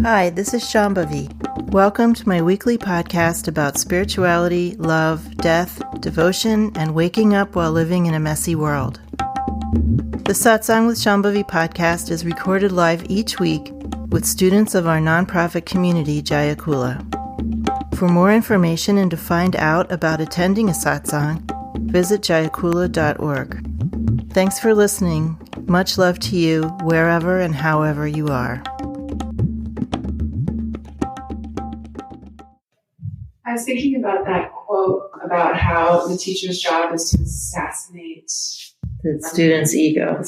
Hi, this is Shambhavi. Welcome to my weekly podcast about spirituality, love, death, devotion, and waking up while living in a messy world. The Satsang with Shambhavi podcast is recorded live each week with students of our nonprofit community, Jayakula. For more information and to find out about attending a satsang, visit jayakula.org. Thanks for listening. Much love to you, wherever and however you are. I was thinking about that quote about how the teacher's job is to assassinate The student's ego.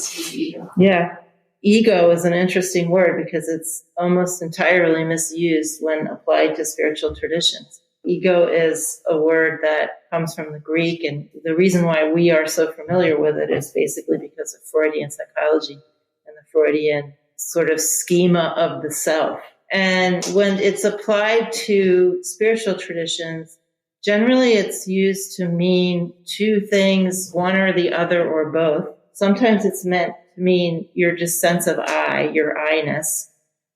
Yeah. Ego is an interesting word because it's almost entirely misused when applied to spiritual traditions. Ego is a word that comes from the Greek, and the reason why we are so familiar with it is basically because of Freudian psychology and the Freudian sort of schema of the self. And when it's applied to spiritual traditions, generally it's used to mean two things, one or the other or both. Sometimes it's meant to mean your just sense of I, your I-ness.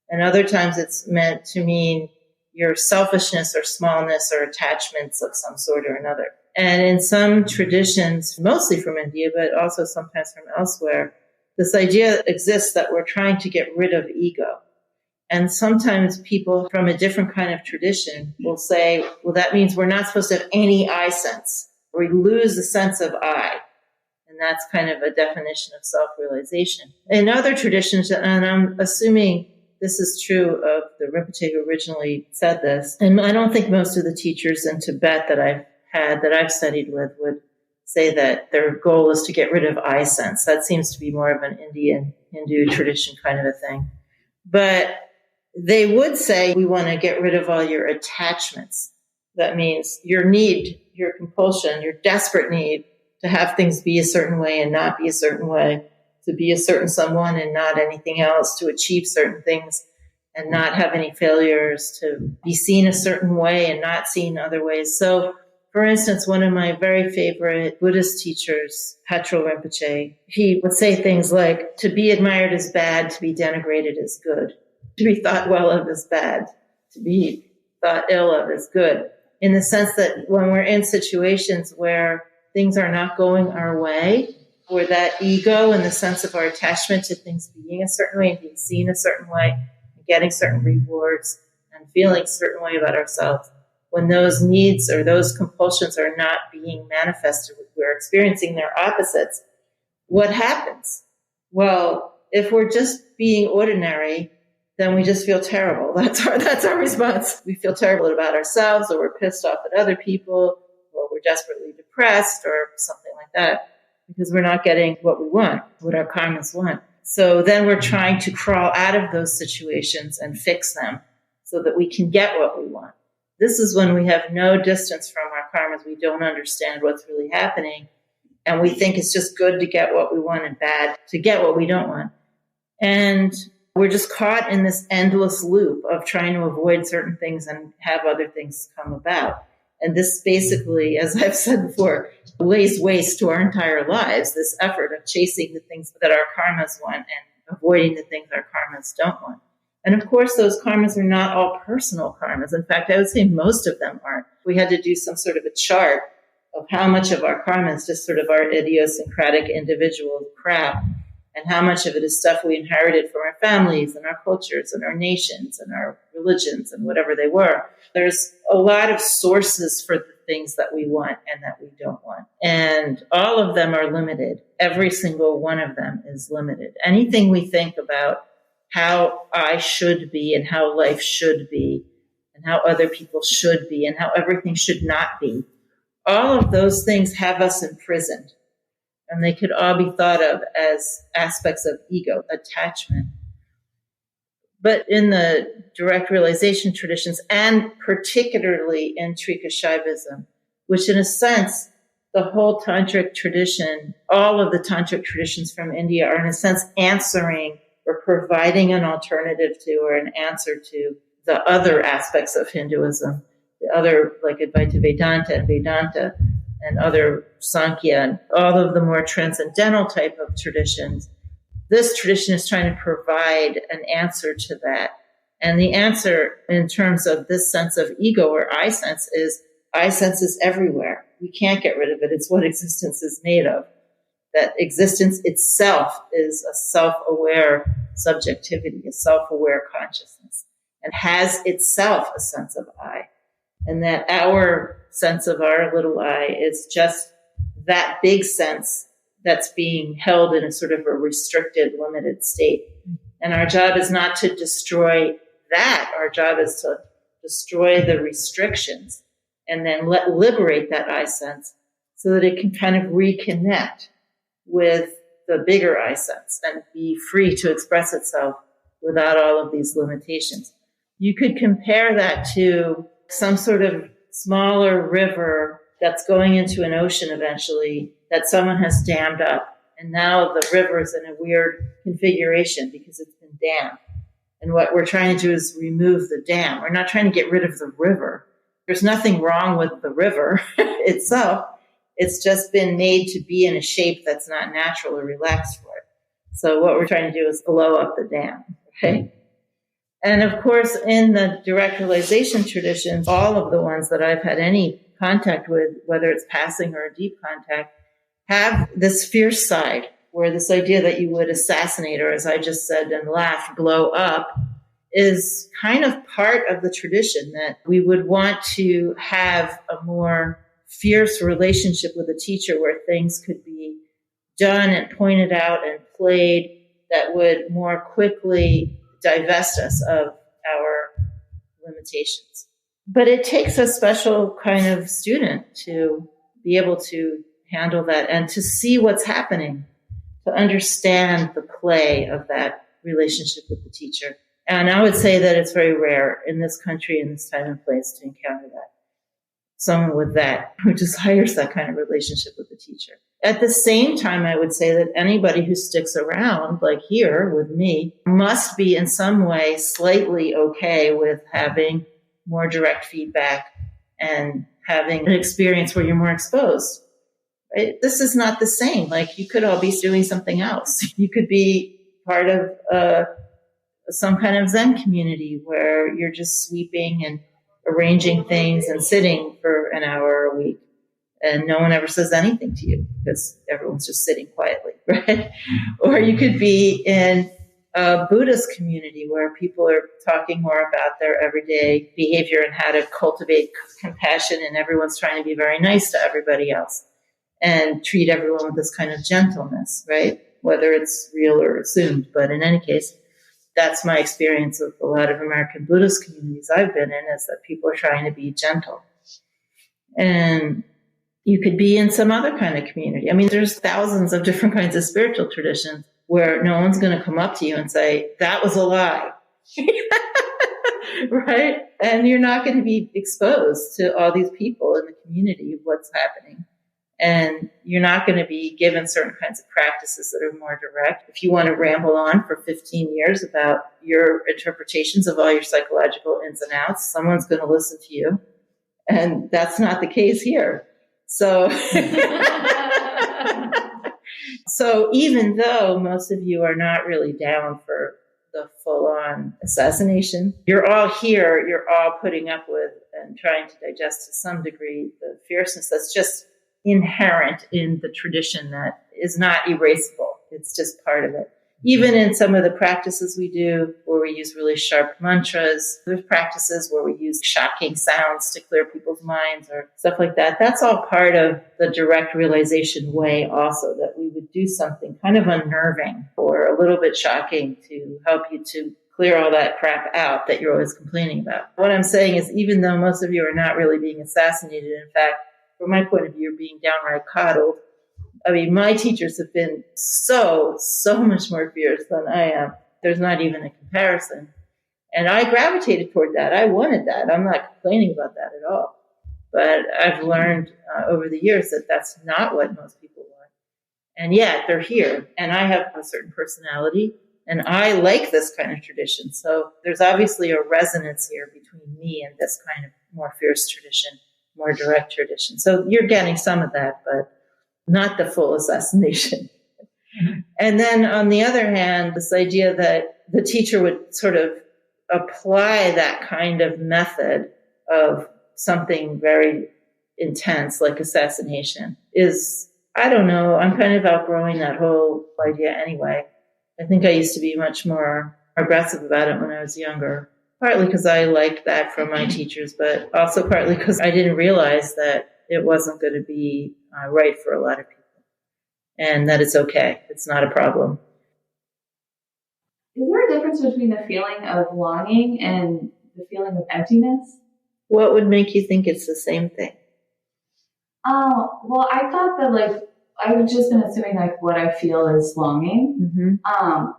And other times it's meant to mean your selfishness or smallness or attachments of some sort or another. And in some traditions, mostly from India, but also sometimes from elsewhere, this idea exists that we're trying to get rid of ego. And sometimes people from a different kind of tradition will say, well, that means we're not supposed to have any I sense. We lose the sense of I. And that's kind of a definition of self-realization. In other traditions, and I'm assuming this is true of the Rinpoche who originally said this, and I don't think most of the teachers in Tibet that I've studied with would say that their goal is to get rid of I sense. That seems to be more of an Indian Hindu tradition kind of a thing. But they would say we want to get rid of all your attachments. That means your need, your compulsion, your desperate need to have things be a certain way and not be a certain way, to be a certain someone and not anything else, to achieve certain things and not have any failures, to be seen a certain way and not seen other ways. So, for instance, one of my very favorite Buddhist teachers, Patrul Rinpoche, he would say things like, to be admired is bad, to be denigrated is good. To be thought well of is bad. To be thought ill of is good. In the sense that when we're in situations where things are not going our way, where that ego and the sense of our attachment to things being a certain way and being seen a certain way, and getting certain rewards and feeling a certain way about ourselves, when those needs or those compulsions are not being manifested, we're experiencing their opposites, what happens? Well, if we're just being ordinary, then we just feel terrible. That's our response. We feel terrible about ourselves, or we're pissed off at other people, or we're desperately depressed or something like that, because we're not getting what we want, what our karmas want. So then we're trying to crawl out of those situations and fix them so that we can get what we want. This is when we have no distance from our karmas. We don't understand what's really happening. And we think it's just good to get what we want and bad to get what we don't want. And we're just caught in this endless loop of trying to avoid certain things and have other things come about. And this basically, as I've said before, lays waste to our entire lives, this effort of chasing the things that our karmas want and avoiding the things our karmas don't want. And of course, those karmas are not all personal karmas. In fact, I would say most of them aren't. We had to do some sort of a chart of how much of our karma is just sort of our idiosyncratic individual crap, and how much of it is stuff we inherited from our families and our cultures and our nations and our religions and whatever they were. There's a lot of sources for the things that we want and that we don't want. And all of them are limited. Every single one of them is limited. Anything we think about how I should be and how life should be and how other people should be and how everything should not be, all of those things have us imprisoned. And they could all be thought of as aspects of ego, attachment. But in the direct realization traditions, and particularly in Trika Shaivism, which in a sense, the whole tantric tradition, all of the tantric traditions from India are in a sense answering or providing an alternative to or an answer to the other aspects of Hinduism, the other like Advaita Vedanta and other Sankhya and all of the more transcendental type of traditions. This tradition is trying to provide an answer to that And the answer in terms of this sense of ego or I sense is everywhere. We can't get rid of it. It's what existence is made of. That existence itself is a self-aware subjectivity, a self-aware consciousness, and has itself a sense of I. And that our sense of our little I is just that big sense that's being held in a sort of a restricted, limited state. And our job is not to destroy that. Our job is to destroy the restrictions and then liberate that I sense so that it can kind of reconnect with the bigger I sense and be free to express itself without all of these limitations. You could compare that to some sort of smaller river that's going into an ocean eventually that someone has dammed up. And now the river is in a weird configuration because it's been dammed. And what we're trying to do is remove the dam. We're not trying to get rid of the river. There's nothing wrong with the river itself. It's just been made to be in a shape that's not natural or relaxed for it. So what we're trying to do is blow up the dam, okay? And of course, in the direct realization traditions, all of the ones that I've had any contact with, whether it's passing or a deep contact, have this fierce side where this idea that you would assassinate, or as I just said and laughed, blow up, is kind of part of the tradition, that we would want to have a more fierce relationship with a teacher where things could be done and pointed out and played that would more quickly divest us of our limitations. But it takes a special kind of student to be able to handle that and to see what's happening, to understand the play of that relationship with the teacher. And I would say that it's very rare in this country, in this time and place, to encounter that. Someone with that, who desires that kind of relationship with the teacher. At the same time, I would say that anybody who sticks around, like here with me, must be in some way slightly okay with having more direct feedback and having an experience where you're more exposed. Right? This is not the same. Like, you could all be doing something else. You could be part of some kind of Zen community where you're just sweeping and arranging things and sitting for an hour a week, and no one ever says anything to you because everyone's just sitting quietly, right? Or you could be in a Buddhist community where people are talking more about their everyday behavior and how to cultivate compassion, and everyone's trying to be very nice to everybody else and treat everyone with this kind of gentleness, right? Whether it's real or assumed. But in any case, that's my experience with a lot of American Buddhist communities I've been in, is that people are trying to be gentle. And you could be in some other kind of community. I mean, there's thousands of different kinds of spiritual traditions where no one's going to come up to you and say, that was a lie. Right? And you're not going to be exposed to all these people in the community of what's happening. And you're not going to be given certain kinds of practices that are more direct. If you want to ramble on for 15 years about your interpretations of all your psychological ins and outs, someone's going to listen to you. And that's not the case here. So, so even though most of you are not really down for the full-on assassination, you're all here, you're all putting up with and trying to digest to some degree the fierceness that's just inherent in the tradition that is not erasable. It's just part of it. Even in some of the practices we do where we use really sharp mantras, there's practices where we use shocking sounds to clear people's minds or stuff like that. That's all part of the direct realization way also, that we would do something kind of unnerving or a little bit shocking to help you to clear all that crap out that you're always complaining about. What I'm saying is, even though most of you are not really being assassinated, in fact, from my point of view, you're being downright coddled. I mean, my teachers have been so much more fierce than I am. There's not even a comparison. And I gravitated toward that. I wanted that. I'm not complaining about that at all. But I've learned over the years that that's not what most people want. And yet they're here. And I have a certain personality. And I like this kind of tradition. So there's obviously a resonance here between me and this kind of more fierce tradition, more direct tradition. So you're getting some of that, but not the full assassination. And then on the other hand, this idea that the teacher would sort of apply that kind of method of something very intense like assassination is, I don't know, I'm kind of outgrowing that whole idea anyway. I think I used to be much more aggressive about it when I was younger, partly because I liked that from my teachers, but also partly because I didn't realize that it wasn't going to be right for a lot of people and that it's okay. It's not a problem. Is there a difference between the feeling of longing and the feeling of emptiness? What would make you think it's the same thing? Well, I thought that I've just been assuming what I feel is longing. Mm-hmm.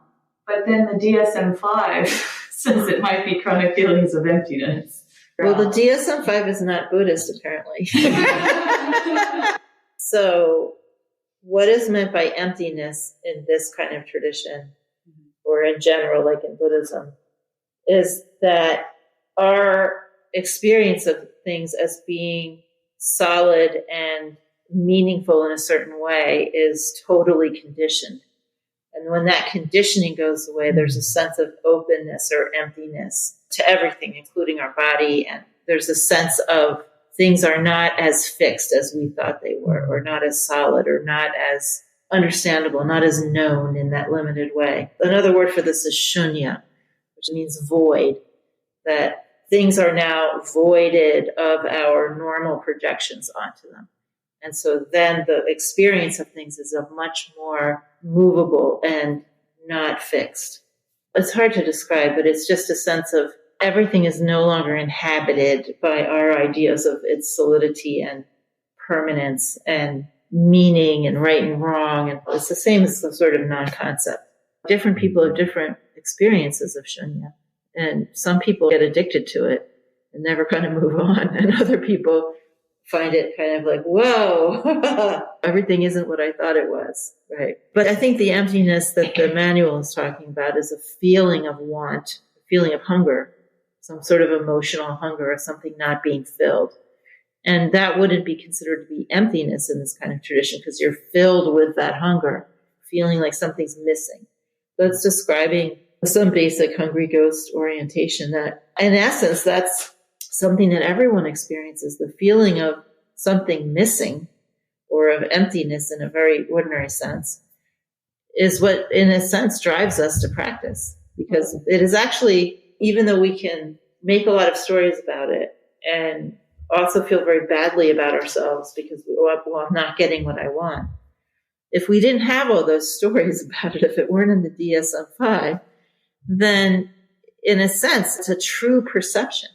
But then the DSM-5 says it might be chronic feelings of emptiness. Well, the DSM-5 is not Buddhist, apparently. So what is meant by emptiness in this kind of tradition, or in general, like in Buddhism, is that our experience of things as being solid and meaningful in a certain way is totally conditioned. And when that conditioning goes away, there's a sense of openness or emptiness to everything, including our body. And there's a sense of things are not as fixed as we thought they were, or not as solid, or not as understandable, not as known in that limited way. Another word for this is shunya, which means void, that things are now voided of our normal projections onto them. And so then the experience of things is a much more movable and not fixed. It's hard to describe, but it's just a sense of everything is no longer inhabited by our ideas of its solidity and permanence and meaning and right and wrong. And it's the same as the sort of non-concept. Different people have different experiences of shunya. And some people get addicted to it and never kind of move on. And other people find it kind of like, whoa, everything isn't what I thought it was, right? But I think the emptiness that the manual is talking about is a feeling of want, a feeling of hunger, some sort of emotional hunger or something not being filled. And that wouldn't be considered to be emptiness in this kind of tradition because you're filled with that hunger, feeling like something's missing. So it's describing some basic hungry ghost orientation that, in essence, that's something that everyone experiences, the feeling of something missing or of emptiness in a very ordinary sense is what, in a sense, drives us to practice. Because it is actually, even though we can make a lot of stories about it and also feel very badly about ourselves because I'm not getting what I want. If we didn't have all those stories about it, if it weren't in the DSM-5, then in a sense, it's a true perception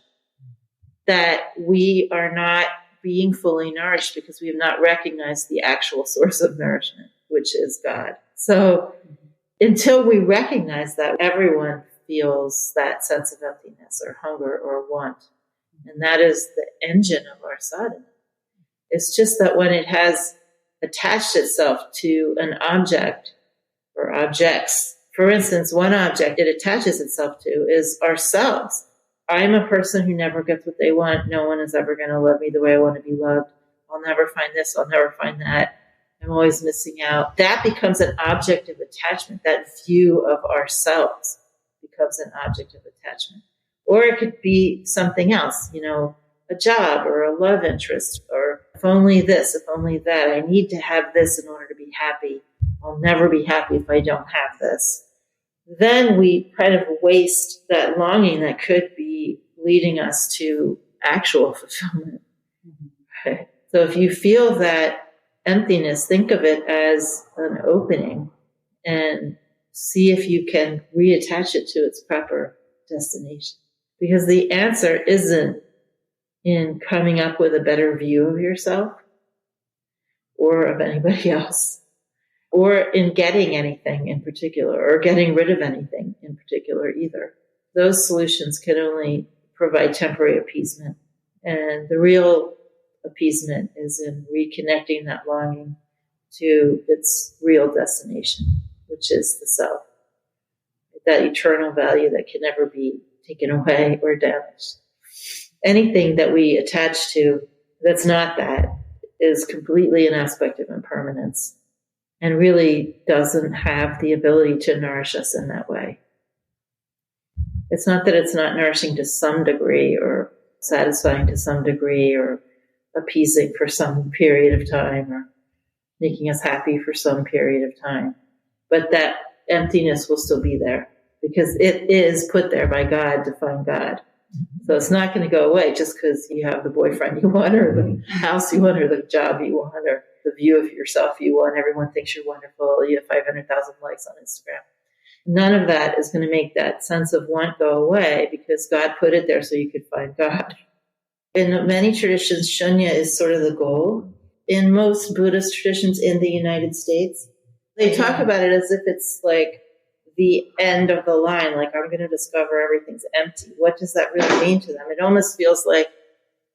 that we are not being fully nourished because we have not recognized the actual source of nourishment, which is God. So until we recognize that, everyone feels that sense of emptiness or hunger or want. And that is the engine of our sadhana. It's just that when it has attached itself to an object or objects, for instance, one object it attaches itself to is ourselves. I'm a person who never gets what they want. No one is ever going to love me the way I want to be loved. I'll never find this. I'll never find that. I'm always missing out. That becomes an object of attachment. That view of ourselves becomes an object of attachment. Or it could be something else, a job or a love interest, or if only this, if only that. I need to have this in order to be happy. I'll never be happy if I don't have this. Then we kind of waste that longing that could be leading us to actual fulfillment. Right? So if you feel that emptiness, think of it as an opening and see if you can reattach it to its proper destination. Because the answer isn't in coming up with a better view of yourself or of anybody else, or in getting anything in particular, or getting rid of anything in particular either. Those solutions can only provide temporary appeasement. And the real appeasement is in reconnecting that longing to its real destination, which is the self, that eternal value that can never be taken away or damaged. Anything that we attach to that's not that is completely an aspect of impermanence and really doesn't have the ability to nourish us in that way. It's not that it's not nourishing to some degree or satisfying to some degree or appeasing for some period of time or making us happy for some period of time. But that emptiness will still be there because it is put there by God to find God. So it's not going to go away just because you have the boyfriend you want or the house you want or the job you want or the view of yourself you want. Everyone thinks you're wonderful. You have 500,000 likes on Instagram. None of that is going to make that sense of want go away because God put it there so you could find God. In many traditions, shunya is sort of the goal. In most Buddhist traditions in the United States, they talk about it as if it's like the end of the line, like I'm going to discover everything's empty. What does that really mean to them? It almost feels like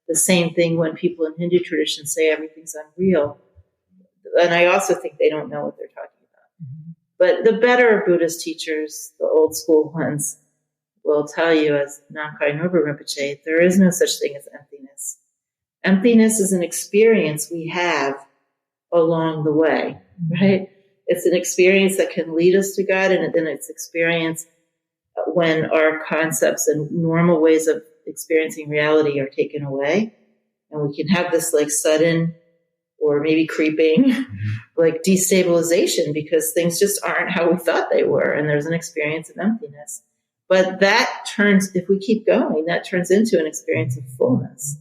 the same thing when people in Hindu traditions say everything's unreal. And I also think they don't know what they're talking about. But the better Buddhist teachers, the old school ones, will tell you, as Namkhai Norbu Rinpoche, there is no such thing as emptiness. Emptiness is an experience we have along the way, right? It's an experience that can lead us to God, and then it's experience when our concepts and normal ways of experiencing reality are taken away. And we can have this like sudden or maybe creeping like destabilization because things just aren't how we thought they were. And there's an experience of emptiness. But that turns, if we keep going, that turns into an experience of fullness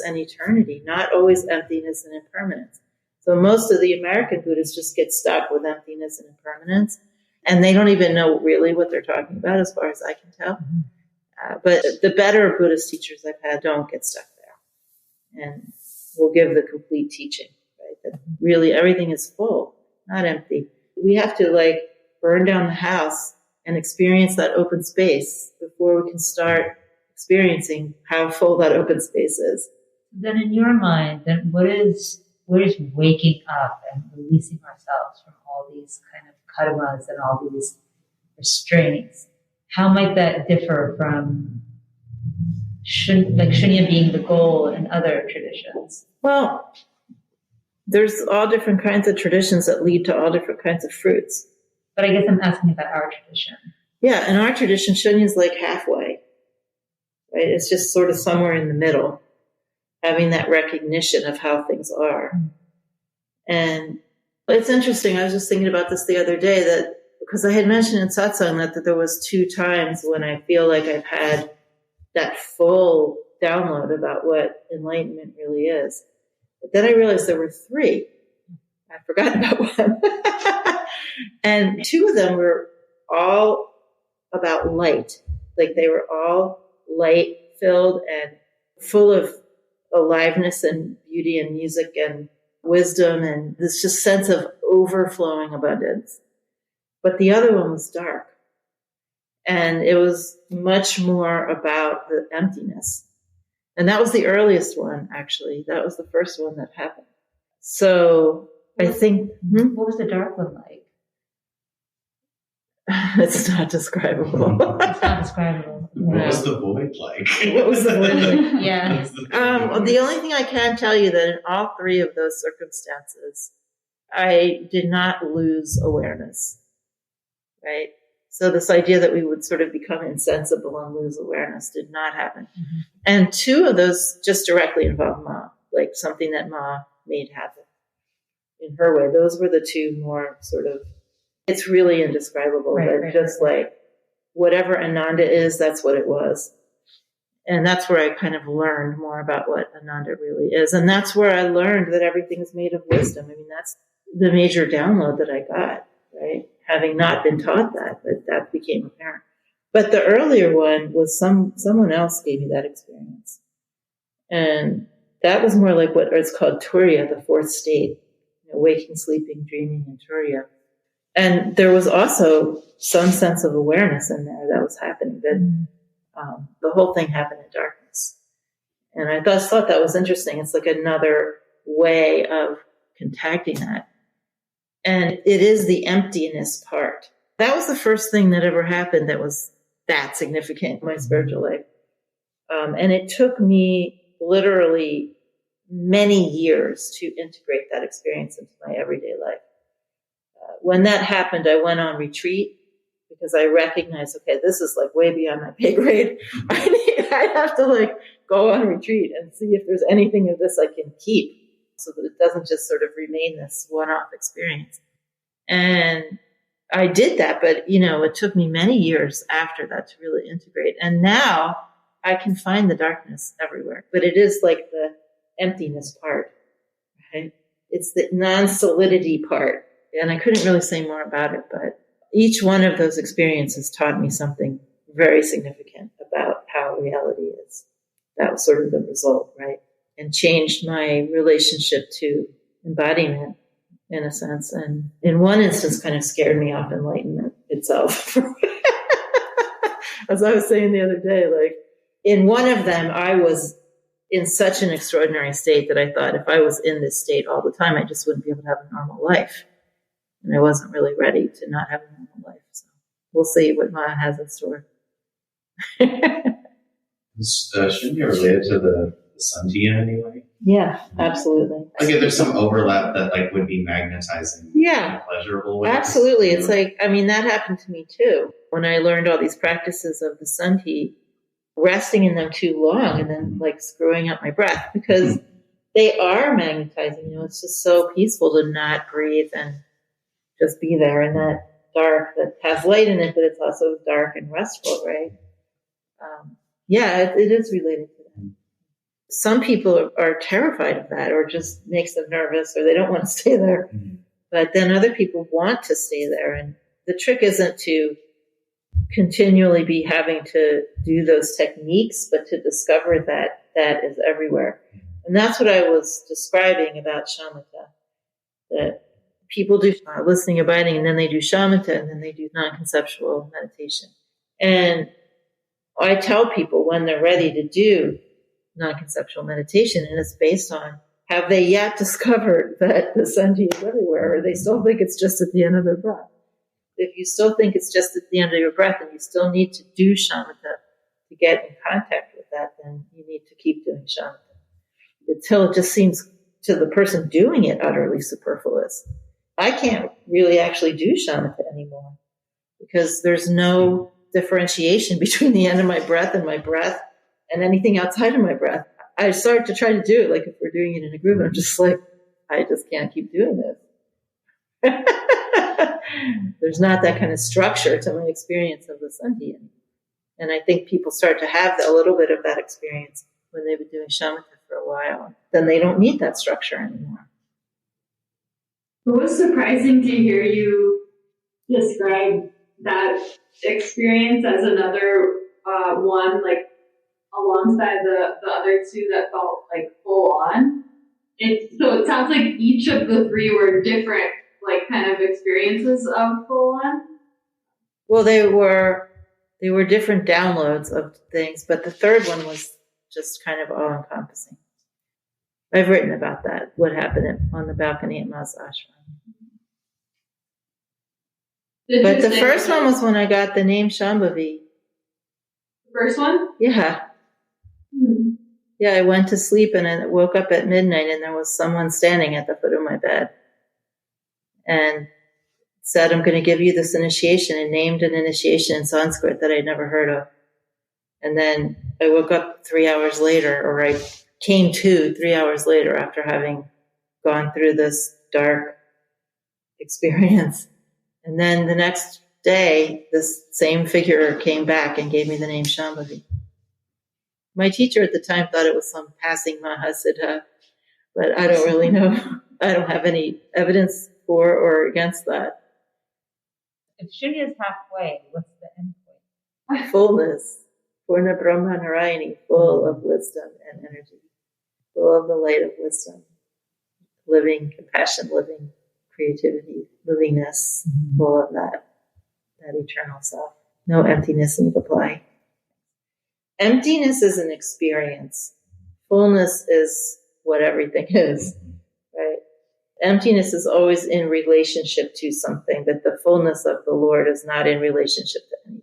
and eternity, not always emptiness and impermanence. So most of the American Buddhists just get stuck with emptiness and impermanence, and they don't even know really what they're talking about as far as I can tell. But the better Buddhist teachers I've had don't get stuck there and will give the complete teaching, right? That really everything is full, not empty. We have to like burn down the house and experience that open space before we can start experiencing how full that open space is. Then in your mind, then what is waking up and releasing ourselves from all these kind of karmas and all these restraints? How might that differ from shunya being the goal in other traditions? Well, there's all different kinds of traditions that lead to all different kinds of fruits. But I guess I'm asking about our tradition. Yeah, in our tradition, shunya is like halfway, right? It's just sort of somewhere in the middle, having that recognition of how things are. And it's interesting. I was just thinking about this the other day that because I had mentioned in Satsang that there was 2 times when I feel like I've had that full download about what enlightenment really is. But then I realized there were 3. I forgot about one. And 2 of them were all about light. Like they were all light filled and full of aliveness and beauty and music and wisdom and this just sense of overflowing abundance. But the other one was dark. And it was much more about the emptiness. And that was the earliest one, actually. That was the first one that happened. So I think... What was the dark one like? It's not describable. It's not describable. What was the void like? What was the void like? Yeah. The only thing I can tell you that in all 3 of those circumstances, I did not lose awareness, right? So this idea that we would sort of become insensible and lose awareness did not happen. And 2 of those just directly involved Ma, like something that Ma made happen in her way. Those were the 2 more sort of, it's really indescribable, right, like whatever Ananda is, that's what it was. And that's where I kind of learned more about what Ananda really is. And that's where I learned that everything is made of wisdom. I mean, that's the major download that I got, right? Having not been taught that, but that became apparent. But the earlier one was someone else gave me that experience. And that was more like what is called Turiya, the 4th state, waking, sleeping, dreaming, and Turiya. And there was also some sense of awareness in there that was happening, but the whole thing happened in darkness. And I just thought that was interesting. It's like another way of contacting that. And it is the emptiness part. That was the first thing that ever happened that was that significant in my spiritual life. And it took me literally many years to integrate that experience into my everyday life. When that happened, I went on retreat because I recognize, okay, this is like way beyond my pay grade. I have to like go on retreat and see if there's anything of this I can keep so that it doesn't just sort of remain this one-off experience. And I did that, but it took me many years after that to really integrate. And now I can find the darkness everywhere, but it is like the emptiness part, right? It's the non-solidity part. And I couldn't really say more about it, but each one of those experiences taught me something very significant about how reality is. That was sort of the result, right? And changed my relationship to embodiment in a sense. And in one instance kind of scared me off enlightenment itself. As I was saying the other day, like in one of them, I was in such an extraordinary state that I thought if I was in this state all the time, I just wouldn't be able to have a normal life. And I wasn't really ready to not have a normal life. So we'll see what Maya has in store. Shouldn't be related to the Santi in any way? Yeah, absolutely. Like if there's some overlap that like would be magnetizing in a pleasurable way. Absolutely. It's like, that happened to me too. When I learned all these practices of the Santi, resting in them too long and then like screwing up my breath because they are magnetizing. It's just so peaceful to not breathe and just be there in that dark that has light in it, but it's also dark and restful, right? It is related to that. Some people are terrified of that or just makes them nervous or they don't want to stay there. Mm-hmm. But then other people want to stay there. And the trick isn't to continually be having to do those techniques, but to discover that that is everywhere. And that's what I was describing about shamatha, that people do listening, abiding, and then they do shamatha, and then they do non-conceptual meditation. And I tell people when they're ready to do non-conceptual meditation, and it's based on, have they yet discovered that the Santi is everywhere, or they still think it's just at the end of their breath? If you still think it's just at the end of your breath and you still need to do shamatha to get in contact with that, then you need to keep doing shamatha until it just seems to the person doing it utterly superfluous. I can't really actually do shamatha anymore because there's no differentiation between the end of my breath and anything outside of my breath. I start to try to do it like if we're doing it in a group, and I'm just like, I just can't keep doing this. There's not that kind of structure to my experience of the Santi. And I think people start to have a little bit of that experience when they've been doing shamatha for a while. Then they don't need that structure anymore. It was surprising to hear you describe that experience as another one, like alongside the other two that felt like full on. So it sounds like each of the three were different, like kind of experiences of full on. Well, they were different downloads of things, but the third one was just kind of all encompassing. I've written about that, what happened on the balcony at Ma's ashram. But the first one was when I got the name Shambhavi. The first one? Yeah. Yeah, I went to sleep and I woke up at midnight and there was someone standing at the foot of my bed and said, I'm going to give you this initiation, and named an initiation in Sanskrit that I'd never heard of. And then I woke up 3 hours later, or I came to 3 hours later after having gone through this dark experience. And then the next day, this same figure came back and gave me the name Shambhavi. My teacher at the time thought it was some passing Mahasiddha, but I don't really know. I don't have any evidence for or against that. If Shunya is halfway, what's the end point? Fullness. Purna Brahma Narayani, full of wisdom and energy, full of the light of wisdom, living compassion, living creativity, livingness, full of that eternal self. No emptiness need apply. Emptiness is an experience. Fullness is what everything is, right? Emptiness is always in relationship to something, but the fullness of the Lord is not in relationship to anything.